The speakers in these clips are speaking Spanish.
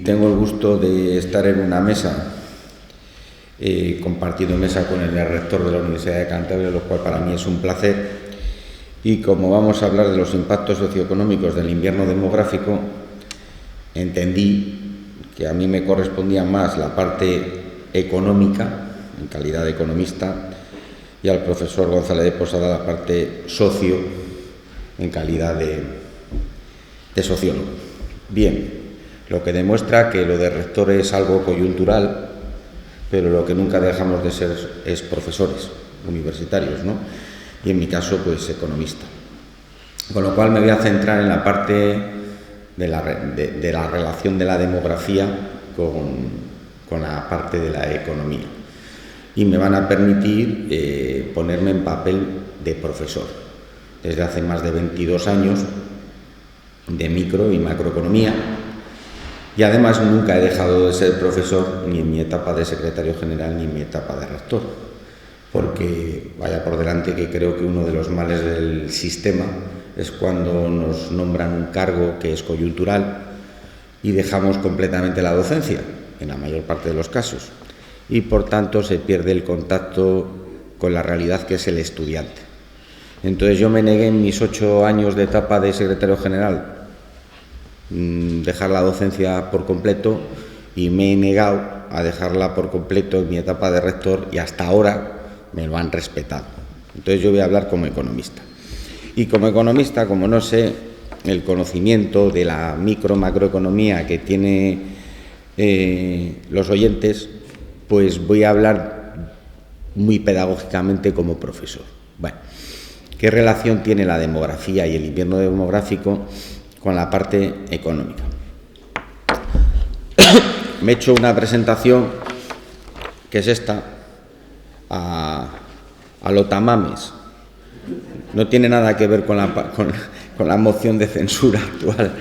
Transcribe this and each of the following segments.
tengo el gusto de estar en una mesa, compartiendo mesa con el rector de la Universidad de Cantabria, lo cual para mí es un placer. Y como vamos a hablar de los impactos socioeconómicos del invierno demográfico, entendí que a mí me correspondía más la parte económica, en calidad de economista, y al profesor González de Posada la parte socio, en calidad de sociólogo. Bien, lo que demuestra que lo de rector es algo coyuntural, pero lo que nunca dejamos de ser es profesores universitarios, ¿no? Y en mi caso, pues economista. Con lo cual me voy a centrar en la parte de la relación de la demografía con la parte de la economía. Y me van a permitir ponerme en papel de profesor. Desde hace más de 22 años de micro y macroeconomía, y además nunca he dejado de ser profesor ni en mi etapa de secretario general ni en mi etapa de rector, porque vaya por delante que creo que uno de los males del sistema es cuando nos nombran un cargo que es coyuntural y dejamos completamente la docencia, en la mayor parte de los casos, y por tanto se pierde el contacto con la realidad que es el estudiante. Entonces yo me negué en mis 8 años de etapa de secretario general dejar la docencia por completo, y me he negado a dejarla por completo en mi etapa de rector, y hasta ahora me lo han respetado. Entonces yo voy a hablar como economista. Y como economista, como no sé el conocimiento de la macroeconomía que tiene los oyentes, pues voy a hablar muy pedagógicamente como profesor. Bueno, ¿qué relación tiene la demografía y el invierno demográfico con la parte económica? Me he hecho una presentación que es esta, a lo Tamames. No tiene nada que ver con la moción de censura actual,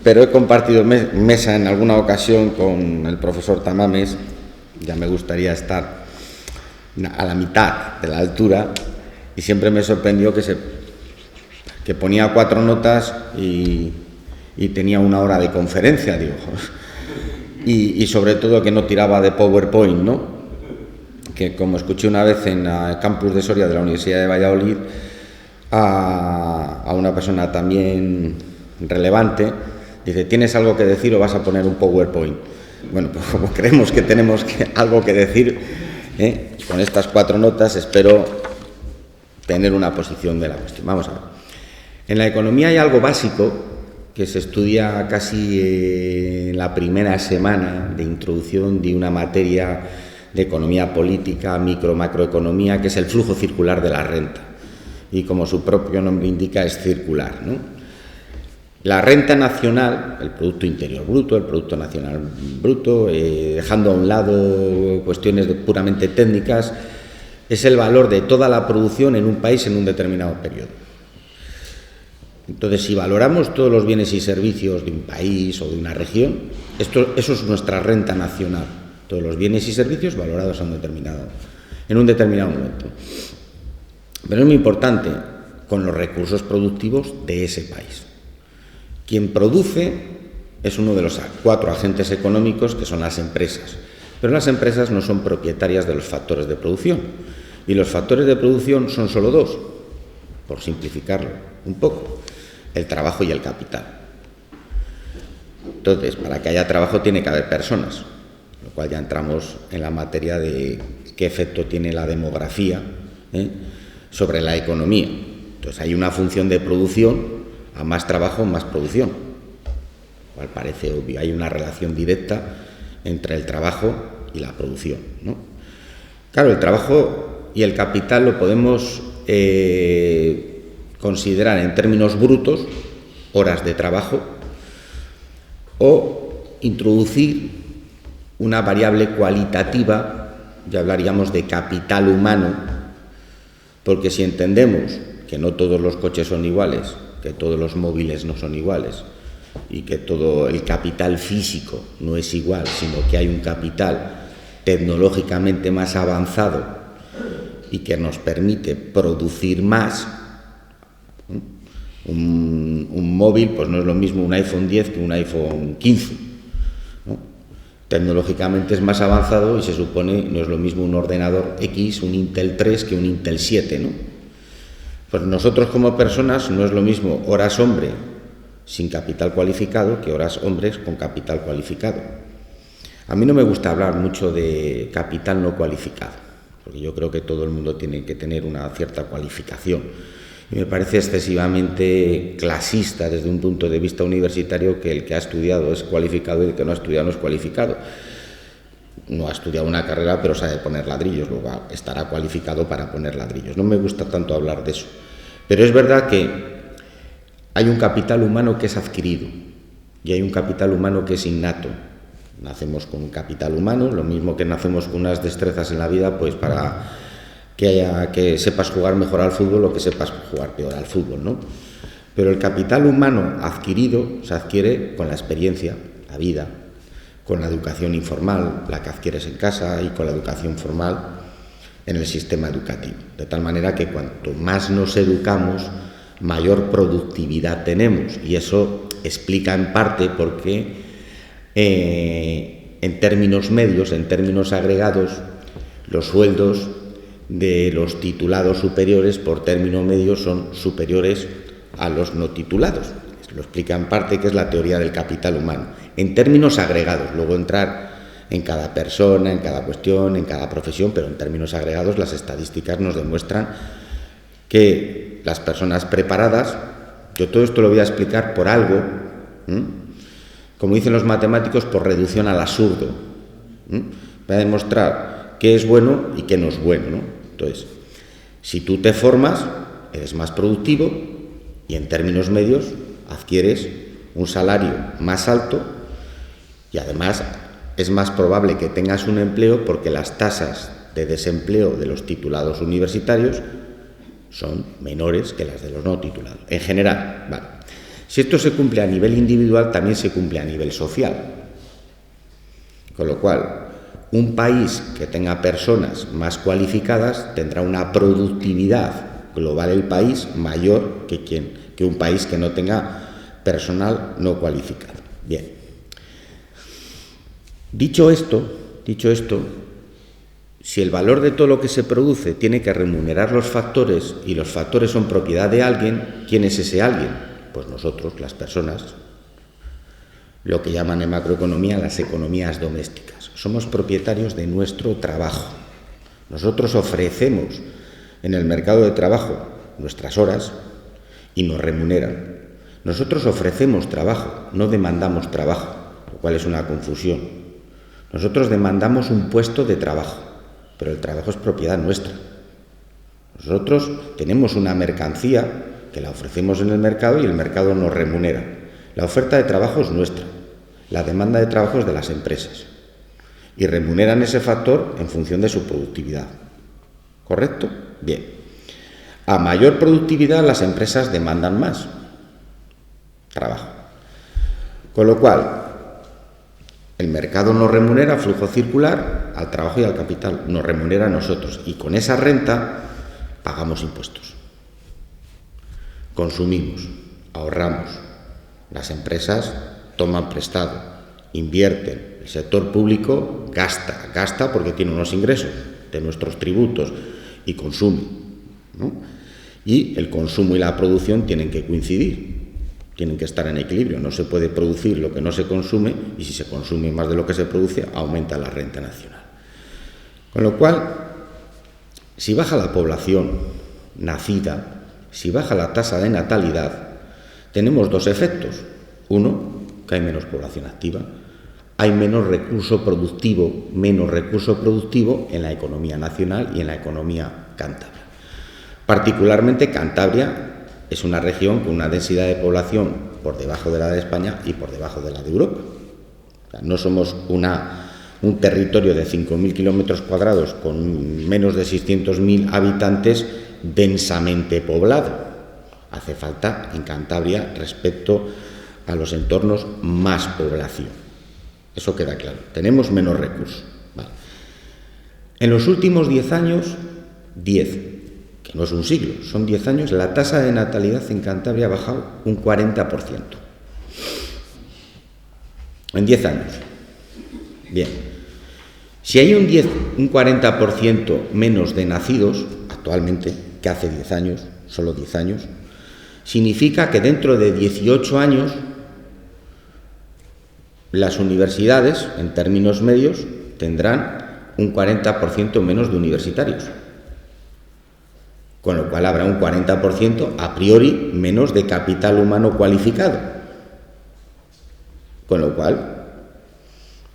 pero he compartido mesa en alguna ocasión con el profesor Tamames. Ya me gustaría estar a la mitad de la altura, y siempre me sorprendió que ponía 4 notas y tenía 1 hora de conferencia, digo. Y sobre todo que no tiraba de PowerPoint, ¿no? Que como escuché una vez en el campus de Soria de la Universidad de Valladolid a una persona también relevante, dice: ¿tienes algo que decir o vas a poner un PowerPoint? Bueno, pues como creemos que tenemos algo que decir, con estas 4 notas espero tener una posición de la cuestión. Vamos a ver. En la economía hay algo básico que se estudia casi en la primera semana de introducción de una materia de economía política, macroeconomía, que es el flujo circular de la renta. Y como su propio nombre indica, es circular, ¿no? La renta nacional, el Producto Interior Bruto, el Producto Nacional Bruto, dejando a un lado cuestiones puramente técnicas, es el valor de toda la producción en un país en un determinado periodo. Entonces, si valoramos todos los bienes y servicios de un país o de una región, eso es nuestra renta nacional, todos los bienes y servicios valorados en un determinado momento. Pero es muy importante con los recursos productivos de ese país. Quien produce es uno de los 4 agentes económicos, que son las empresas. Pero las empresas no son propietarias de los factores de producción. Y los factores de producción son solo 2, por simplificarlo un poco: el trabajo y el capital. Entonces, para que haya trabajo tiene que haber personas, lo cual ya entramos en la materia de qué efecto tiene la demografía sobre la economía. Entonces, hay una función de producción: a más trabajo, más producción, lo cual parece obvio. Hay una relación directa entre el trabajo y la producción, ¿no? Claro, el trabajo y el capital lo podemos considerar en términos brutos, horas de trabajo, o introducir una variable cualitativa, ya hablaríamos de capital humano, porque si entendemos que no todos los coches son iguales, que todos los móviles no son iguales, y que todo el capital físico no es igual, sino que hay un capital tecnológicamente más avanzado y que nos permite producir más. Un móvil, pues no es lo mismo un iPhone 10 que un iPhone 15, tecnológicamente es más avanzado y se supone no es lo mismo un ordenador X, un Intel 3 que un Intel 7, ¿no? Pues nosotros como personas no es lo mismo horas hombre sin capital cualificado que horas hombres con capital cualificado. A mí no me gusta hablar mucho de capital no cualificado, porque yo creo que todo el mundo tiene que tener una cierta cualificación. Y me parece excesivamente clasista desde un punto de vista universitario que el que ha estudiado es cualificado y el que no ha estudiado no es cualificado. No ha estudiado una carrera, pero sabe poner ladrillos, luego estará cualificado para poner ladrillos. No me gusta tanto hablar de eso. Pero es verdad que hay un capital humano que es adquirido y hay un capital humano que es innato. Nacemos con un capital humano, lo mismo que nacemos con unas destrezas en la vida, pues para que sepas jugar mejor al fútbol o que sepas jugar peor al fútbol, ¿no? Pero el capital humano adquirido se adquiere con la experiencia, la vida, con la educación informal, la que adquieres en casa, y con la educación formal en el sistema educativo. De tal manera que cuanto más nos educamos, mayor productividad tenemos. Y eso explica en parte por qué en términos medios, en términos agregados, los sueldos de los titulados superiores por término medio son superiores a los no titulados. Lo explica en parte que es la teoría del capital humano. En términos agregados, luego entrar en cada persona, en cada cuestión, en cada profesión, pero en términos agregados las estadísticas nos demuestran que las personas preparadas, yo todo esto lo voy a explicar por algo, como dicen los matemáticos, por reducción al absurdo. Voy a demostrar qué es bueno y qué no es bueno, ¿no? Entonces, si tú te formas, eres más productivo y en términos medios adquieres un salario más alto y además es más probable que tengas un empleo porque las tasas de desempleo de los titulados universitarios son menores que las de los no titulados. En general, vale. Si esto se cumple a nivel individual, también se cumple a nivel social. Con lo cual, un país que tenga personas más cualificadas tendrá una productividad global el país mayor que un país que no tenga personal no cualificado. Bien. Dicho esto, si el valor de todo lo que se produce tiene que remunerar los factores y los factores son propiedad de alguien, ¿quién es ese alguien? Pues nosotros, las personas, lo que llaman en macroeconomía las economías domésticas. Somos propietarios de nuestro trabajo. Nosotros ofrecemos en el mercado de trabajo nuestras horas y nos remuneran. Nosotros ofrecemos trabajo, no demandamos trabajo, lo cual es una confusión. Nosotros demandamos un puesto de trabajo, pero el trabajo es propiedad nuestra. Nosotros tenemos una mercancía que la ofrecemos en el mercado y el mercado nos remunera. La oferta de trabajo es nuestra, la demanda de trabajo es de las empresas y remuneran ese factor en función de su productividad. ¿Correcto? Bien. A mayor productividad las empresas demandan más trabajo. Con lo cual, el mercado nos remunera, flujo circular, al trabajo y al capital. Nos remunera a nosotros y con esa renta pagamos impuestos. Consumimos, ahorramos. Las empresas toman prestado, invierten. El sector público gasta porque tiene unos ingresos de nuestros tributos y consume, ¿no? Y el consumo y la producción tienen que coincidir, tienen que estar en equilibrio. No se puede producir lo que no se consume y si se consume más de lo que se produce, aumenta la renta nacional. Con lo cual, si baja la población nacida, si baja la tasa de natalidad, tenemos dos efectos. Uno, que hay menos población activa, hay menos recurso productivo en la economía nacional y en la economía cántabra. Particularmente Cantabria es una región con una densidad de población por debajo de la de España y por debajo de la de Europa. O sea, no somos un territorio de 5.000 kilómetros cuadrados con menos de 600.000 habitantes densamente poblado. Hace falta en Cantabria, respecto a los entornos, más población. Eso queda claro. Tenemos menos recursos. Vale. En los últimos 10 años, que no es un siglo, son 10 años, la tasa de natalidad en Cantabria ha bajado un 40%. En 10 años. Bien. Si hay un 40% menos de nacidos actualmente que hace 10 años, solo 10 años, significa que dentro de 18 años las universidades, en términos medios, tendrán un 40% menos de universitarios. Con lo cual habrá un 40% a priori menos de capital humano cualificado. Con lo cual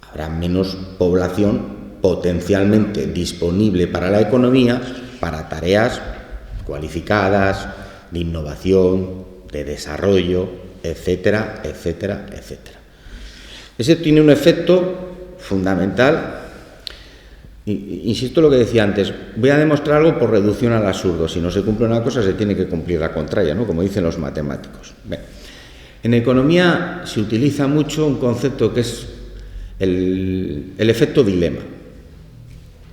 habrá menos población potencialmente disponible para la economía, para tareas cualificadas, de innovación, de desarrollo, etcétera, etcétera, etcétera. Ese tiene un efecto fundamental. Insisto en lo que decía antes, voy a demostrar algo por reducción al absurdo. Si no se cumple una cosa, se tiene que cumplir la contraria, ¿no? Como dicen los matemáticos. Bien. En economía se utiliza mucho un concepto que es el efecto dilema.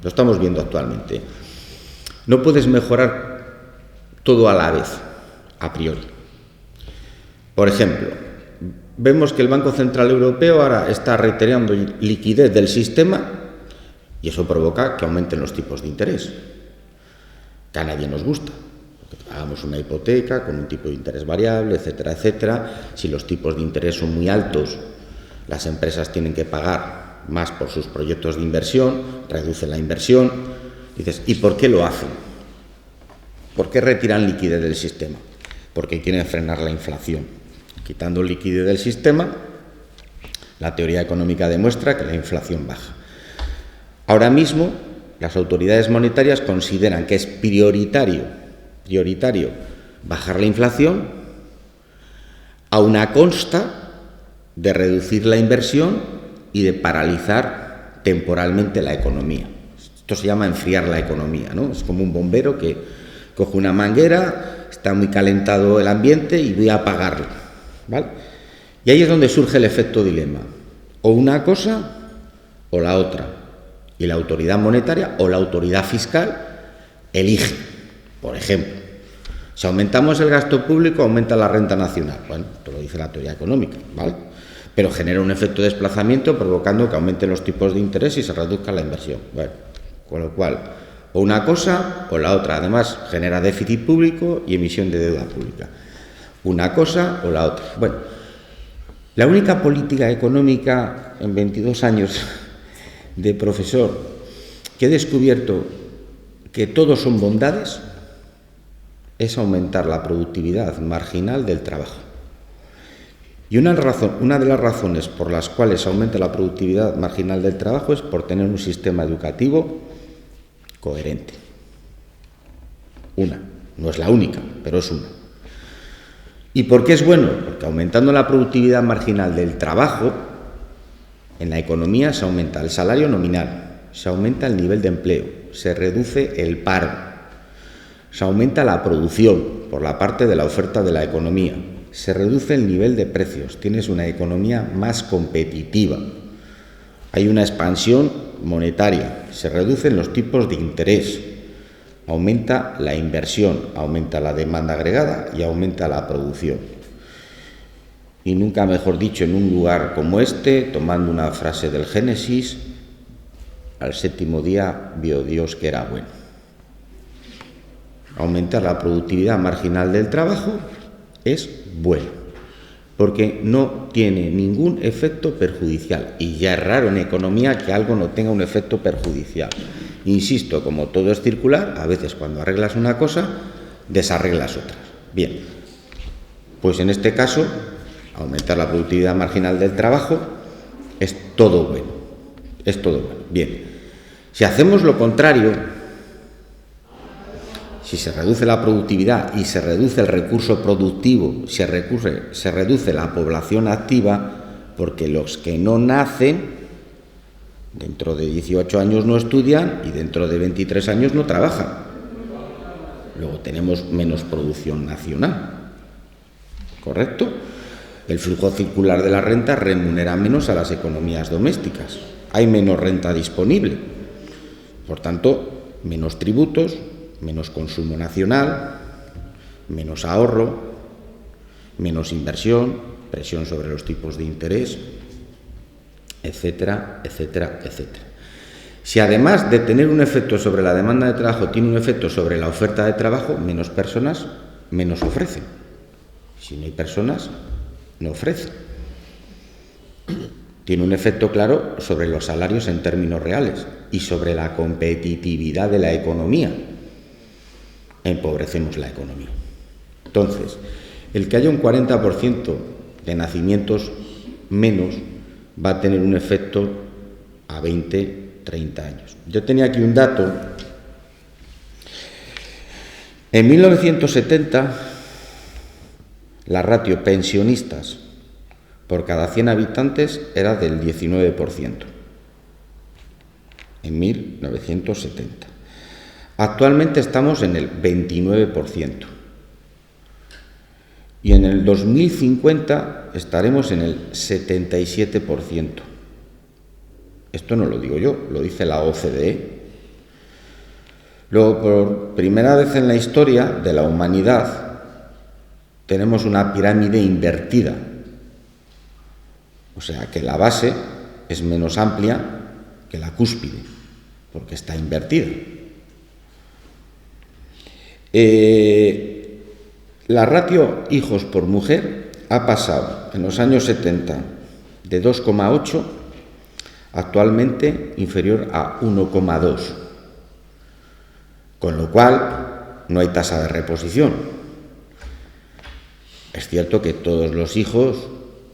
Lo estamos viendo actualmente. No puedes mejorar todo a la vez, a priori. Por ejemplo, vemos que el Banco Central Europeo ahora está retirando liquidez del sistema y eso provoca que aumenten los tipos de interés, que a nadie nos gusta. Hagamos una hipoteca con un tipo de interés variable, etcétera, etcétera. Si los tipos de interés son muy altos, las empresas tienen que pagar más por sus proyectos de inversión, reduce la inversión. Dices, ¿y por qué lo hacen? ¿Por qué retiran liquidez del sistema? Porque quieren frenar la inflación. Quitando liquidez del sistema, la teoría económica demuestra que la inflación baja. Ahora mismo, las autoridades monetarias consideran que es prioritario bajar la inflación a una costa de reducir la inversión y de paralizar temporalmente la economía. Esto se llama enfriar la economía, ¿no? Es como un bombero que coge una manguera, está muy calentado el ambiente y voy a apagarlo, ¿vale? Y ahí es donde surge el efecto dilema. O una cosa o la otra. Y la autoridad monetaria o la autoridad fiscal elige. Por ejemplo, si aumentamos el gasto público, aumenta la renta nacional. Bueno, esto lo dice la teoría económica, ¿vale? Pero genera un efecto de desplazamiento provocando que aumenten los tipos de interés y se reduzca la inversión. Bueno, con lo cual, o una cosa o la otra. Además, genera déficit público y emisión de deuda pública. Una cosa o la otra. Bueno, la única política económica en 22 años de profesor que he descubierto que todos son bondades es aumentar la productividad marginal del trabajo. Y una de las razones por las cuales aumenta la productividad marginal del trabajo es por tener un sistema educativo coherente. Una, no es la única, pero es una. ¿Y por qué es bueno? Porque aumentando la productividad marginal del trabajo, en la economía se aumenta el salario nominal, se aumenta el nivel de empleo, se reduce el paro, se aumenta la producción por la parte de la oferta de la economía, se reduce el nivel de precios, tienes una economía más competitiva, hay una expansión monetaria, se reducen los tipos de interés, aumenta la inversión, aumenta la demanda agregada y aumenta la producción. Y nunca mejor dicho, en un lugar como este, tomando una frase del Génesis, al séptimo día vio Dios que era bueno. Aumentar la productividad marginal del trabajo es bueno, porque no tiene ningún efecto perjudicial. Y ya es raro en economía que algo no tenga un efecto perjudicial. Insisto, como todo es circular, a veces cuando arreglas una cosa, desarreglas otras. Bien, pues en este caso, aumentar la productividad marginal del trabajo es todo bueno. Es todo bueno. Bien, si hacemos lo contrario, si se reduce la productividad y se reduce el recurso productivo, se reduce la población activa, porque los que no nacen, dentro de 18 años no estudian y dentro de 23 años no trabajan. Luego tenemos menos producción nacional. ¿Correcto? El flujo circular de la renta remunera menos a las economías domésticas. Hay menos renta disponible. Por tanto, menos tributos, menos consumo nacional, menos ahorro, menos inversión, presión sobre los tipos de interés, etcétera, etcétera, etcétera. Si además de tener un efecto sobre la demanda de trabajo, tiene un efecto sobre la oferta de trabajo, menos personas, menos ofrecen. Si no hay personas, no ofrecen. Tiene un efecto claro sobre los salarios en términos reales y sobre la competitividad de la economía. Empobrecemos la economía. Entonces, el que haya un 40% de nacimientos menos va a tener un efecto a 20, 30 años. Yo tenía aquí un dato. En 1970, la ratio pensionistas por cada 100 habitantes era del 19%. En 1970. Actualmente estamos en el 29%. Y en el 2050 estaremos en el 77%. Esto no lo digo yo, lo dice la OCDE. Luego, por primera vez en la historia de la humanidad, tenemos una pirámide invertida. O sea, que la base es menos amplia que la cúspide, porque está invertida. La ratio hijos por mujer ha pasado en los años 70 de 2,8, actualmente inferior a 1,2. Con lo cual, no hay tasa de reposición. Es cierto que todos los hijos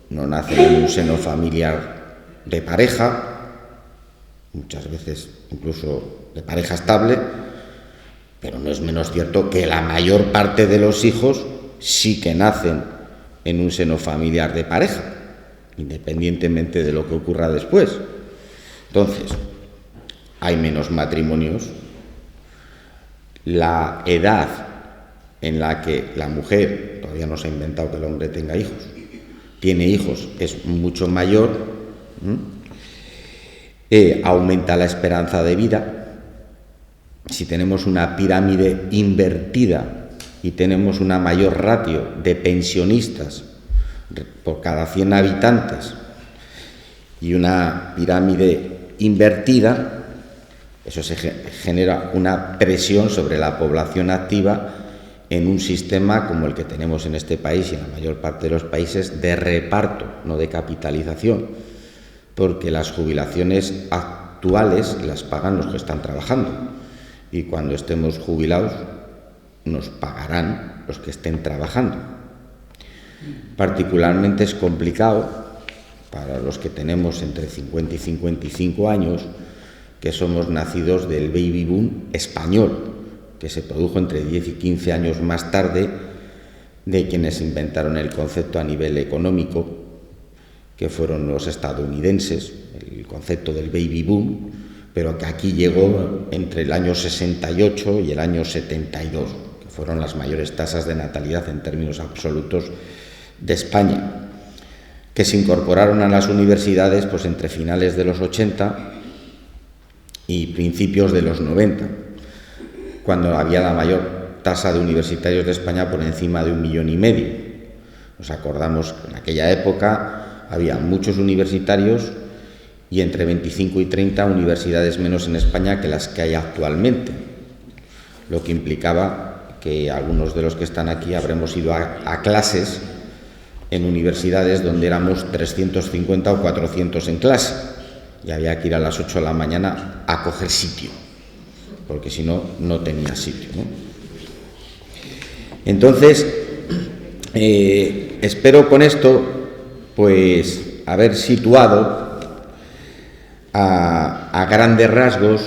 no nacen en un seno familiar de pareja, muchas veces incluso de pareja estable, pero no es menos cierto que la mayor parte de los hijos sí que nacen en un seno familiar de pareja, independientemente de lo que ocurra después. Entonces, hay menos matrimonios. La edad en la que la mujer, todavía no se ha inventado que el hombre tenga hijos, tiene hijos es mucho mayor, aumenta la esperanza de vida. Si tenemos una pirámide invertida y tenemos una mayor ratio de pensionistas por cada 100 habitantes y una pirámide invertida, eso se genera una presión sobre la población activa en un sistema como el que tenemos en este país y en la mayor parte de los países de reparto, no de capitalización, porque las jubilaciones actuales las pagan los que están trabajando y cuando estemos jubilados nos pagarán los que estén trabajando. Particularmente es complicado para los que tenemos entre 50 y 55 años, que somos nacidos del baby boom español, que se produjo entre 10 y 15 años más tarde de quienes inventaron el concepto a nivel económico, que fueron los estadounidenses, el concepto del baby boom, pero que aquí llegó entre el año 68 y el año 72, que fueron las mayores tasas de natalidad en términos absolutos de España, que se incorporaron a las universidades pues entre finales de los 80 y principios de los 90, cuando había la mayor tasa de universitarios de España por encima de 1,5 millones. Nos acordamos que en aquella época había muchos universitarios y entre 25 y 30 universidades menos en España que las que hay actualmente, lo que implicaba que algunos de los que están aquí habremos ido a clases en universidades donde éramos 350 o 400 en clase y había que ir a las 8 de la mañana a coger sitio, porque si no, no tenía sitio, ¿no? Entonces, espero con esto pues haber situado a grandes rasgos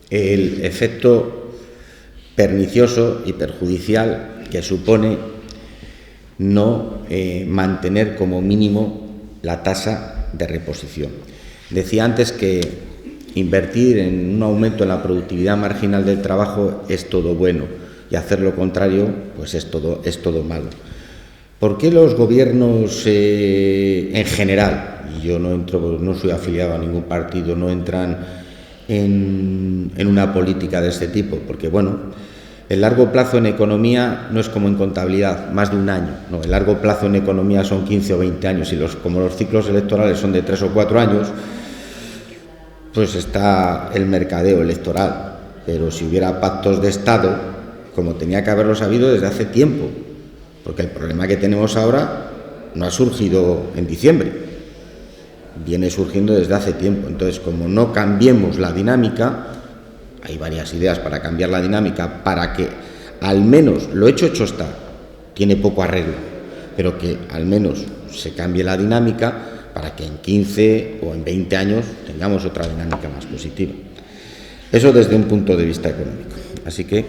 el efecto pernicioso y perjudicial que supone no mantener como mínimo la tasa de reposición. Decía antes que invertir en un aumento en la productividad marginal del trabajo es todo bueno y hacer lo contrario pues es todo malo. ¿Por qué los gobiernos en general, y yo no soy afiliado a ningún partido, no entran en una política de este tipo? Porque bueno, El largo plazo en economía no es como en contabilidad, más de un año. No, el largo plazo en economía son 15 o 20 años y como los ciclos electorales son de 3 o 4 años, pues está el mercadeo electoral. Pero si hubiera pactos de Estado, como tenía que haberlo sabido desde hace tiempo, porque el problema que tenemos ahora no ha surgido en diciembre, viene surgiendo desde hace tiempo. Entonces, como no cambiemos la dinámica, hay varias ideas para cambiar la dinámica, para que al menos, lo hecho está, tiene poco arreglo, pero que al menos se cambie la dinámica para que en 15 o en 20 años tengamos otra dinámica más positiva. Eso desde un punto de vista económico. Así que...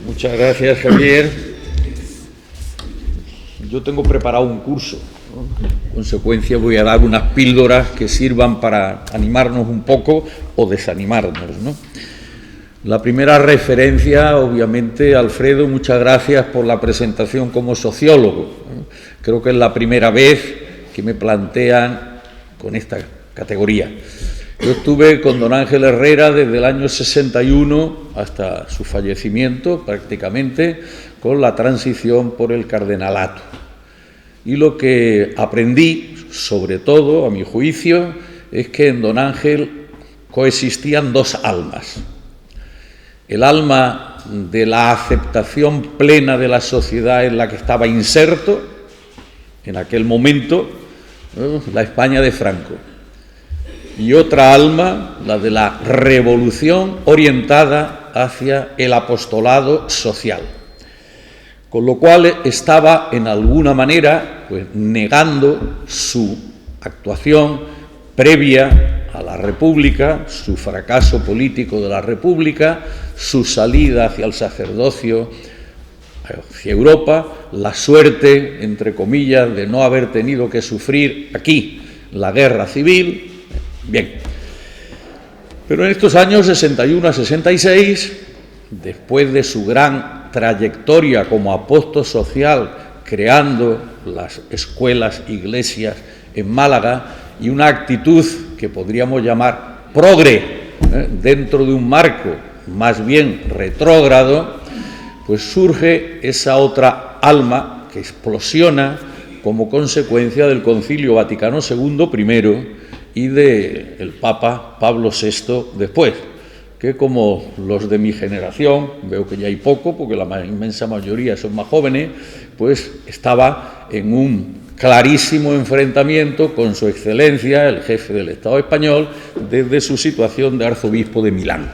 Muchas gracias, Javier. Yo tengo preparado un curso, ¿no? En consecuencia voy a dar unas píldoras que sirvan para animarnos un poco o desanimarnos, ¿no? La primera referencia, obviamente, Alfredo, muchas gracias por la presentación como sociólogo, ¿no? Creo que es la primera vez que me plantean con esta categoría. Yo estuve con don Ángel Herrera desde el año 61 hasta su fallecimiento, prácticamente, con la transición por el cardenalato. Y lo que aprendí, sobre todo, a mi juicio, es que en don Ángel coexistían dos almas. El alma de la aceptación plena de la sociedad en la que estaba inserto, en aquel momento, ¿no?, la España de Franco. Y otra alma, la de la revolución orientada hacia el apostolado social. Con lo cual estaba, en alguna manera, pues, negando su actuación previa a la República, su fracaso político de la República, su salida hacia el sacerdocio, hacia Europa, la suerte, entre comillas, de no haber tenido que sufrir aquí la guerra civil. Bien, pero en estos años 61 a 66, después de su gran trayectoria como apóstol social, creando las escuelas, iglesias en Málaga, y una actitud que podríamos llamar progre, dentro de un marco más bien retrógrado, pues surge esa otra alma que explosiona como consecuencia del Concilio Vaticano II primero y del Papa Pablo VI después, que como los de mi generación, veo que ya hay poco, porque la inmensa mayoría son más jóvenes, pues estaba en un clarísimo enfrentamiento con su excelencia, el jefe del Estado español, desde su situación de arzobispo de Milán.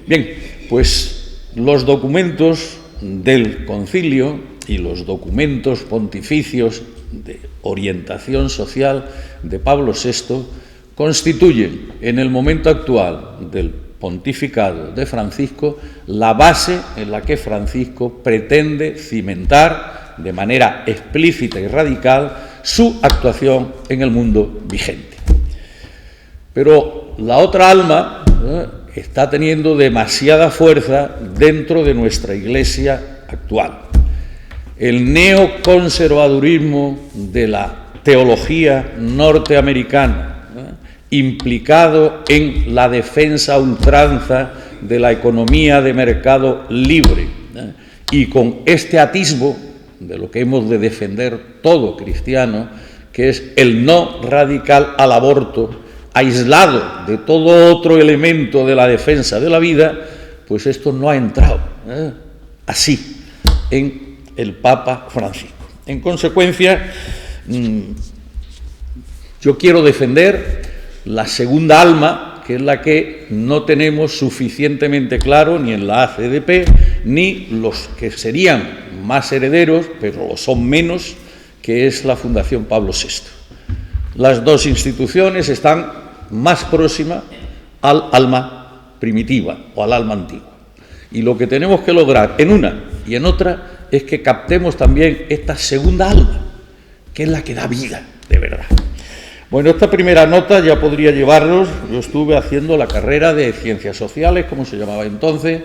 Bien, pues los documentos del concilio y los documentos pontificios de orientación social de Pablo VI constituyen en el momento actual del pontificado de Francisco la base en la que Francisco pretende cimentar de manera explícita y radical su actuación en el mundo vigente. Pero la otra alma está teniendo demasiada fuerza dentro de nuestra Iglesia actual. El neoconservadurismo de la teología norteamericana, implicado en la defensa a ultranza de la economía de mercado libre, y con este atisbo de lo que hemos de defender todo cristiano, que es el no radical al aborto, aislado de todo otro elemento de la defensa de la vida, pues esto no ha entrado así en el Papa Francisco. En consecuencia, yo quiero defender la segunda alma, que es la que no tenemos suficientemente claro ni en la ACDP, ni los que serían más herederos, pero lo son menos, que es la Fundación Pablo VI. Las dos instituciones están más próximas al alma primitiva o al alma antigua. Y lo que tenemos que lograr en una y en otra es que captemos también esta segunda alma, que es la que da vida, de verdad. Bueno, esta primera nota ya podría llevarnos, yo estuve haciendo la carrera de Ciencias Sociales, como se llamaba entonces,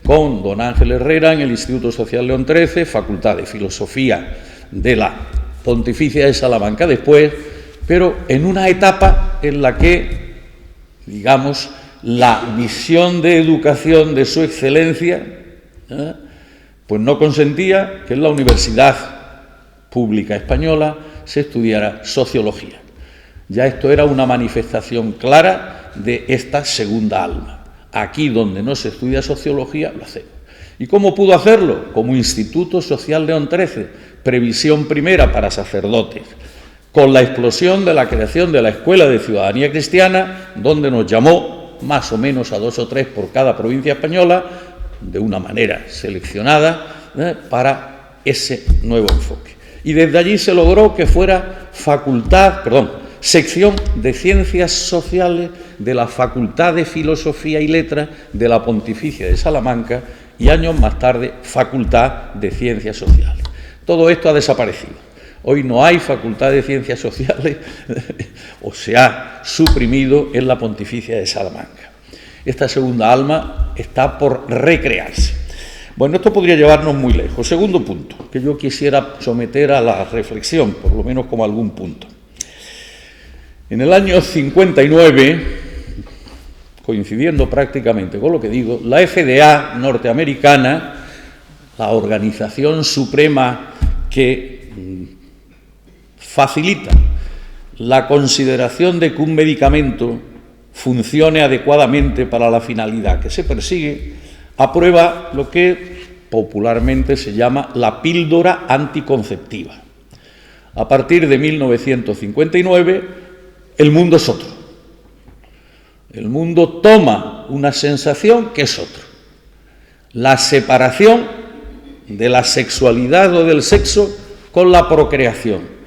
con don Ángel Herrera en el Instituto Social León XIII, Facultad de Filosofía de la Pontificia de Salamanca después, pero en una etapa en la que, digamos, la visión de educación de su excelencia, pues no consentía que en la Universidad Pública Española se estudiara sociología. Ya esto era una manifestación clara de esta segunda alma. Aquí donde no se estudia sociología, lo hacemos. ¿Y cómo pudo hacerlo? Como Instituto Social León XIII, previsión primera para sacerdotes, con la explosión de la creación de la Escuela de Ciudadanía Cristiana, donde nos llamó más o menos a 2 o 3 por cada provincia española, de una manera seleccionada, para ese nuevo enfoque. Y desde allí se logró que fuera sección de Ciencias Sociales de la Facultad de Filosofía y Letras de la Pontificia de Salamanca y años más tarde Facultad de Ciencias Sociales. Todo esto ha desaparecido. Hoy no hay Facultad de Ciencias Sociales o se ha suprimido en la Pontificia de Salamanca. Esta segunda alma está por recrearse. Bueno, esto podría llevarnos muy lejos. Segundo punto, que yo quisiera someter a la reflexión, por lo menos como algún punto. En el año 59, coincidiendo prácticamente con lo que digo, la FDA norteamericana, la organización suprema que facilita la consideración de que un medicamento funcione adecuadamente para la finalidad que se persigue, aprueba lo que popularmente se llama la píldora anticonceptiva. A partir de 1959, el mundo es otro. El mundo toma una sensación que es otro. La separación de la sexualidad o del sexo con la procreación,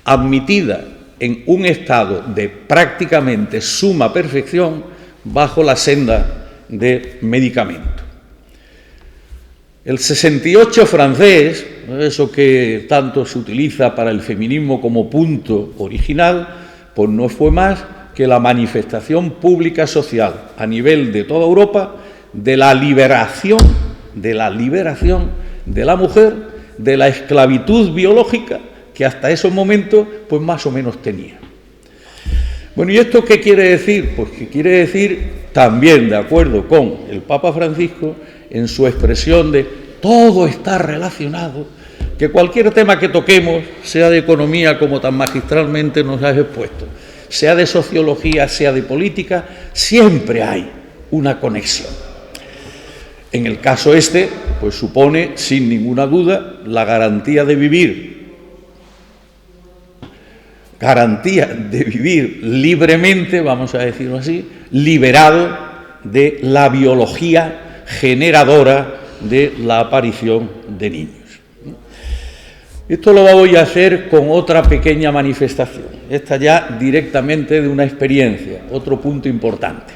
admitida en un estado de prácticamente suma perfección bajo la senda de medicamento. El 68 francés, eso que tanto se utiliza para el feminismo como punto original, pues no fue más que la manifestación pública social a nivel de toda Europa de la liberación de la mujer de la esclavitud biológica que hasta ese momento pues más o menos tenía. Bueno, ¿y esto qué quiere decir? Pues que quiere decir también, de acuerdo con el Papa Francisco, en su expresión de todo está relacionado, que cualquier tema que toquemos, sea de economía como tan magistralmente nos has expuesto, sea de sociología, sea de política, siempre hay una conexión. En el caso este, pues supone, sin ninguna duda, la garantía de vivir libremente, vamos a decirlo así, liberado de la biología generadora de la aparición de niños. Esto lo voy a hacer con otra pequeña manifestación, esta ya directamente de una experiencia, otro punto importante.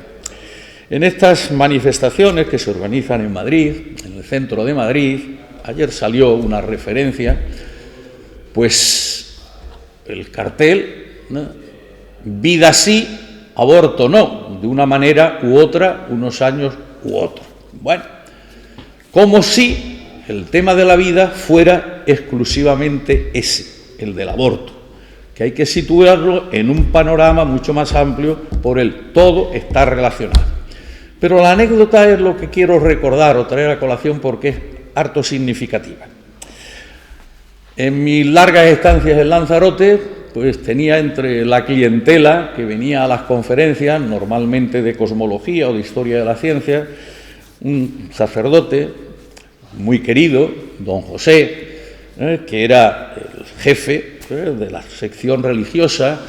En estas manifestaciones que se organizan en Madrid, en el centro de Madrid, ayer salió una referencia, pues el cartel, ¿no? Vida sí, aborto no, de una manera u otra, unos años u otros. Bueno, como si el tema de la vida fuera exclusivamente ese, el del aborto, que hay que situarlo en un panorama mucho más amplio por el todo está relacionado. Pero la anécdota es lo que quiero recordar o traer a colación porque es harto significativa. En mis largas estancias en Lanzarote, pues tenía entre la clientela que venía a las conferencias, normalmente de cosmología o de historia de la ciencia, un sacerdote muy querido, don José, que era el jefe de la sección religiosa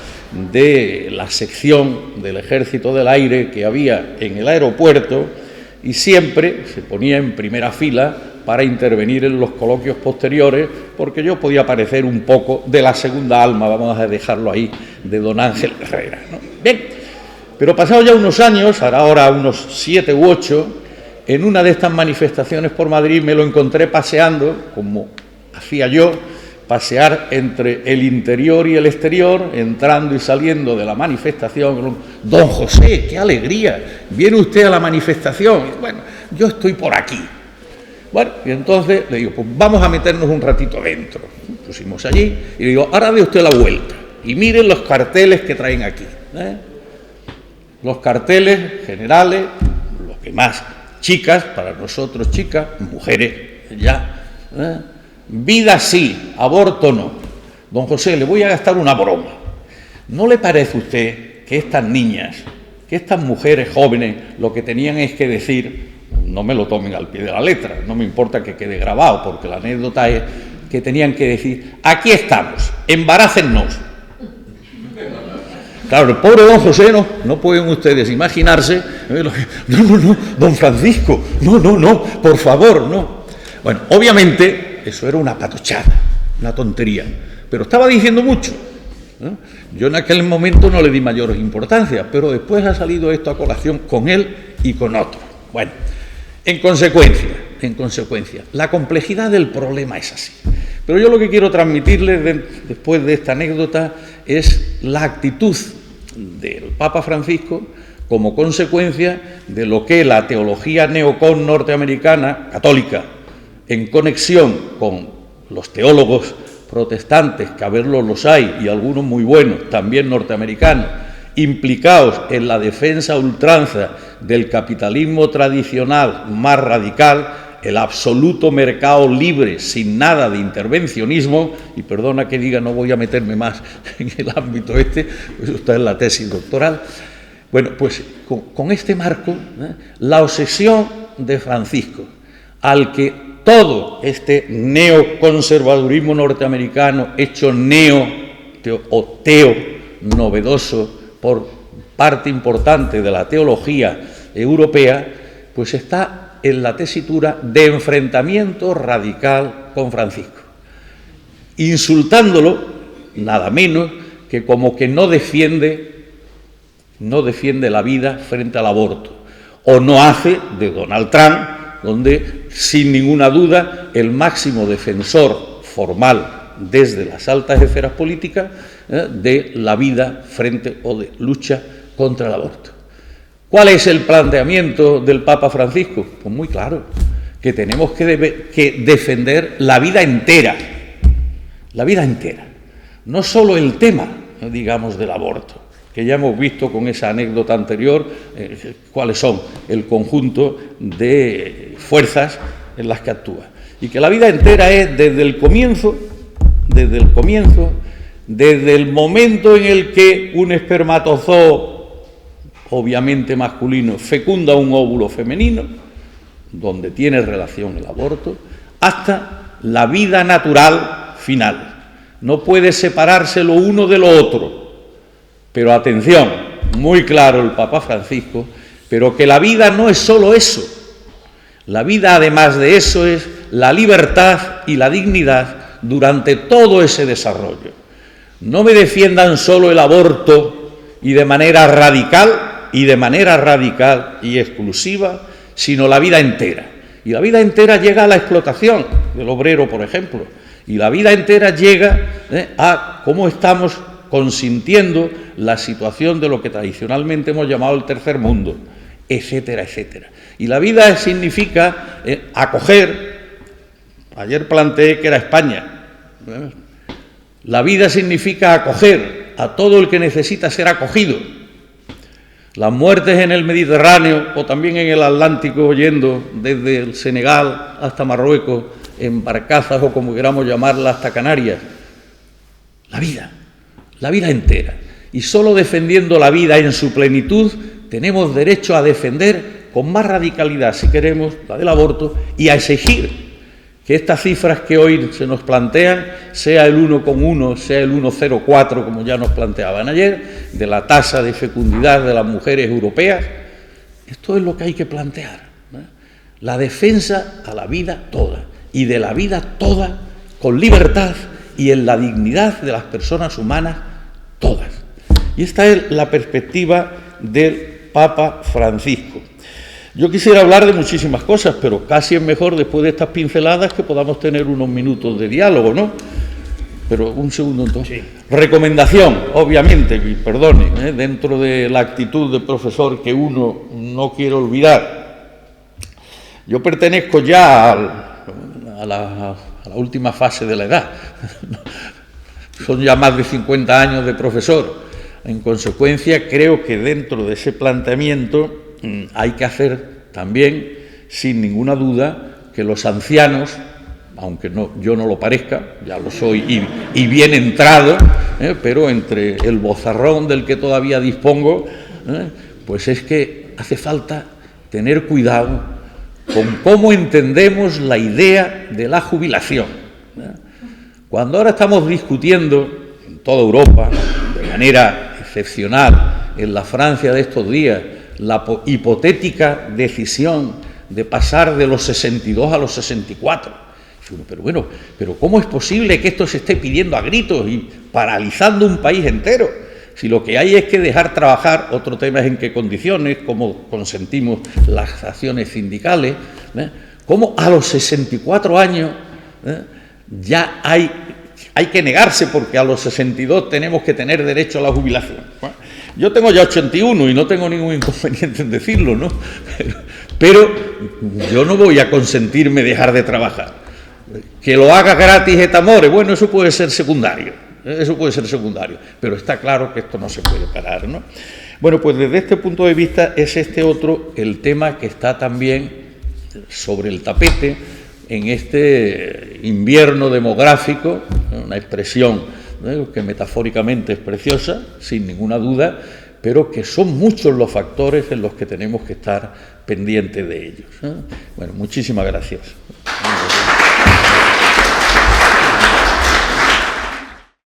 de la sección del Ejército del Aire que había en el aeropuerto y siempre se ponía en primera fila para intervenir en los coloquios posteriores porque yo podía parecer un poco de la segunda alma, vamos a dejarlo ahí, de don Ángel Herrera, ¿no? Bien, pero pasados ya unos años, ahora unos 7 u 8, en una de estas manifestaciones por Madrid me lo encontré paseando, como hacía yo, pasear entre el interior y el exterior, entrando y saliendo de la manifestación. Don José, qué alegría, viene usted a la manifestación. Bueno, yo estoy por aquí. Bueno, y entonces le digo, pues vamos a meternos un ratito dentro. Pusimos allí y le digo, ahora dé usted la vuelta. y miren los carteles que traen aquí, ¿eh? Los carteles generales, los que más chicas, para nosotros chicas, mujeres ya, ¿eh? Vida sí, aborto no. Don José, le voy a gastar una broma. ¿No le parece a usted que estas niñas, que estas mujeres jóvenes, lo que tenían es que decir, no me lo tomen al pie de la letra, no me importa que quede grabado, porque la anécdota es que tenían que decir, aquí estamos, embarácennos? Claro, el pobre don José, no pueden ustedes imaginarse, no, don Francisco, no, por favor, no. Bueno, obviamente eso era una patochada, una tontería, pero estaba diciendo mucho, ¿no? Yo en aquel momento no le di mayor importancia, pero después ha salido esto a colación con él y con otros. Bueno, en consecuencia, la complejidad del problema es así. Pero yo lo que quiero transmitirles después de esta anécdota es la actitud del Papa Francisco como consecuencia de lo que la teología neocon norteamericana, católica, en conexión con los teólogos protestantes, que a verlos los hay, y algunos muy buenos, también norteamericanos, implicados en la defensa a ultranza del capitalismo tradicional más radical, el absoluto mercado libre, sin nada de intervencionismo, y perdona que diga, no voy a meterme más en el ámbito pues está en la tesis doctoral. Bueno, pues con este marco, la obsesión de Francisco, al que todo este neoconservadurismo norteamericano, hecho teo novedoso por parte importante de la teología europea, pues está en la tesitura de enfrentamiento radical con Francisco, insultándolo nada menos que como que no defiende la vida frente al aborto, o no hace de Donald Trump, donde sin ninguna duda el máximo defensor formal desde las altas esferas políticas de la vida frente o de lucha contra el aborto. ¿Cuál es el planteamiento del Papa Francisco? Pues muy claro, que tenemos que defender la vida entera, no solo el tema, digamos, del aborto, que ya hemos visto con esa anécdota anterior cuáles son el conjunto de fuerzas en las que actúa. Y que la vida entera es desde el comienzo, desde el momento en el que un espermatozoo, obviamente masculino, fecunda un óvulo femenino, donde tiene relación el aborto, hasta la vida natural final. No puede separarse lo uno de lo otro. Pero atención, muy claro el Papa Francisco, pero que la vida no es solo eso. La vida, además de eso, es la libertad y la dignidad durante todo ese desarrollo. No me defiendan solo el aborto y de manera radical y exclusiva, sino la vida entera. Y la vida entera llega a la explotación del obrero, por ejemplo, y la vida entera llega a cómo estamos consintiendo la situación de lo que tradicionalmente hemos llamado el tercer mundo, etcétera, etcétera. Y la vida significa acoger, ayer planteé que era España, la vida significa acoger a todo el que necesita ser acogido. Las muertes en el Mediterráneo o también en el Atlántico, yendo desde el Senegal hasta Marruecos, en barcazas o como queramos llamarla hasta Canarias, la vida entera. Y solo defendiendo la vida en su plenitud tenemos derecho a defender con más radicalidad, si queremos, la del aborto, y a exigir que estas cifras que hoy se nos plantean, sea el 1,1, sea el 1,04, como ya nos planteaban ayer, de la tasa de fecundidad de las mujeres europeas, esto es lo que hay que plantear, ¿no? La defensa a la vida toda, y de la vida toda con libertad y en la dignidad de las personas humanas todas. Y esta es la perspectiva del Papa Francisco. Yo quisiera hablar de muchísimas cosas, pero casi es mejor después de estas pinceladas que podamos tener unos minutos de diálogo, ¿no? Pero un segundo entonces. Sí. Recomendación, obviamente, y perdone, dentro de la actitud de profesor que uno no quiere olvidar. Yo pertenezco ya a la última fase de la edad. son ya más de 50 años de profesor. En consecuencia, creo que dentro de ese planteamiento hay que hacer también, sin ninguna duda, que los ancianos, aunque yo no lo parezca, ya lo soy y bien entrado, pero entre el bozarrón del que todavía dispongo, pues es que hace falta tener cuidado con cómo entendemos la idea de la jubilación. Cuando ahora estamos discutiendo en toda Europa, de manera excepcional, en la Francia de estos días, la hipotética decisión de pasar de los 62 a los 64. Pero bueno, pero ¿cómo es posible que esto se esté pidiendo a gritos y paralizando un país entero? Si lo que hay es que dejar trabajar, otro tema es en qué condiciones, cómo consentimos las acciones sindicales, cómo a los 64 años ya hay que negarse porque a los 62 tenemos que tener derecho a la jubilación. Yo tengo ya 81 y no tengo ningún inconveniente en decirlo, ¿no? Pero yo no voy a consentirme dejar de trabajar. Que lo haga gratis et amore, bueno, eso puede ser secundario, pero está claro que esto no se puede parar, ¿no? Bueno, pues desde este punto de vista es este otro el tema que está también sobre el tapete en este invierno demográfico, una expresión que metafóricamente es preciosa, sin ninguna duda, pero que son muchos los factores en los que tenemos que estar pendientes de ellos. Bueno, muchísimas gracias.